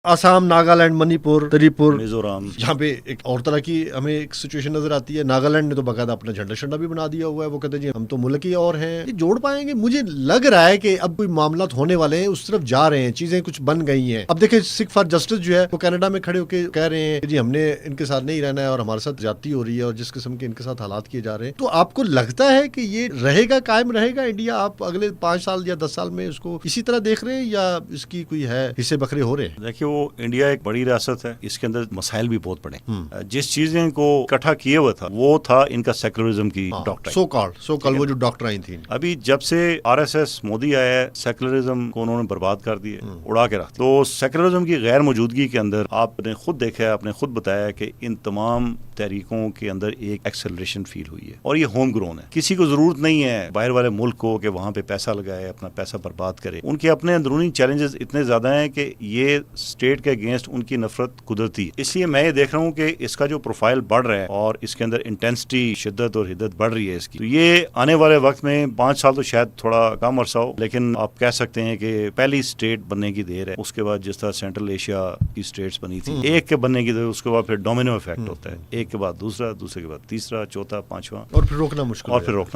आसाम, नागालैंड, मणिपुर, त्रिपुर, मिजोरम, यहाँ पे एक और तरह की हमें एक सिचुएशन नजर आती है। नागालैंड ने तो बाकायदा अपना झंडा शंडा भी बना दिया हुआ है। वो कहते हैं जी हम तो मुल्क ही और हैं। ये जोड़ पाएंगे? मुझे लग रहा है कि अब कोई मामला होने वाले हैं, उस तरफ जा रहे हैं, चीजें कुछ बन गई हैं। अब देखिए सिख फॉर जस्टिस जो है वो कनाडा में खड़े होकर कह रहे हैं कि जी हमने इनके साथ नहीं रहना है और हमारे साथ ज्यादती हो रही है और जिस किस्म के इनके साथ हालात किए जा रहे हैं। तो आपको लगता है कि ये रहेगा, कायम रहेगा इंडिया? आप अगले 5 साल या 10 साल में इसको इसी तरह देख रहे हैं या इसकी कोई है हिस्से बखरे हो रहे हैं? देखिए वो इंडिया एक बड़ी रियासत है, इसके अंदर मसाइल भी बहुत बड़े। जिस चीजें को इकट्ठा किए हुआ था वो था इनका सेकुलरिज्म की डॉक्ट्राइन, सो कॉल्ड वो जो डॉक्ट्राइन थी। अभी जब से आरएसएस मोदी आया है सेकुलरिज्म को उन्होंने बर्बाद कर दिया, उड़ा के रख दिया। तो सेकुलरिज्म की गैर मौजूदगी के अंदर आपने खुद देखा है, आपने खुद बताया कि इन तमाम तहरीकों के अंदर एक एक्सेलरेशन फील हुई है और ये होम ग्रोन है। किसी को जरूरत नहीं है बाहर वाले मुल्क को कि वहां पे पैसा लगाए, अपना पैसा बर्बाद करे। उनके अपने अंदरूनी चैलेंजेस इतने ज्यादा हैं कि ये स्टेट के अगेंस्ट उनकी नफरत कुदरती है। इसलिए मैं ये देख रहा हूँ कि इसका जो प्रोफाइल बढ़ रहा है और इसके अंदर इंटेंसिटी, शिद्दत और हिद्दत बढ़ रही है इसकी। तो ये आने वाले वक्त में 5 साल तो शायद थोड़ा कम अरसा हो, लेकिन आप कह सकते हैं कि पहली स्टेट बनने की देर है। उसके बाद जिस तरह सेंट्रल एशिया की स्टेट्स बनी थी, एक के बनने की देर, उसके बाद फिर डोमिनो इफेक्ट होता है, एक के बाद दूसरा, दूसरे के बाद तीसरा, चौथा, पांचवा, और फिर रोकना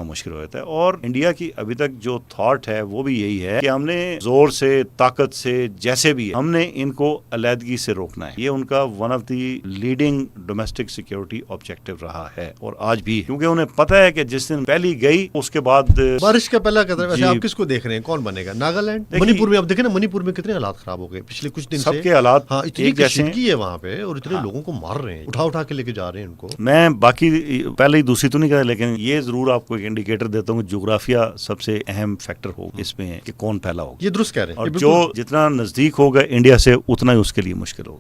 मुश्किल हो जाता है। और इंडिया की अभी तक जो थॉट है वो भी यही है कि हमने जोर से, ताकत से, जैसे भी है, हमने इनको अलहदगी से रोकना है। ये उनका one of the leading domestic security objective रहा है और आज भी, क्योंकि उन्हें पता है कि जिस दिन पहली गई उसके बाद बारिश का पहला कदम। वैसे आप किसको देख रहे हैं, कौन बनेगा? नागालैंड, मणिपुर में? अब देखें ना मणिपुर में कितने हालात खराब हो गए पिछले कुछ दिन से। सबके हालात इतनी कशीदगी है वहाँ पे और इतने लोगों को मार रहे हैं, उठा के लेके जा रहे हैं उनको। मैं बाकी पहले ही दूसरी तो नहीं कहा, लेकिन ये जरूर आपको एक इंडिकेटर देता हूँ, ज्योग्राफिया सबसे अहम फैक्टर होगा इसमें कि कौन पहला होगा। ये दुरुस्त कह रहे हैं। और जो जितना नजदीक होगा इंडिया से उतना ही उसके लिए मुश्किल होगा।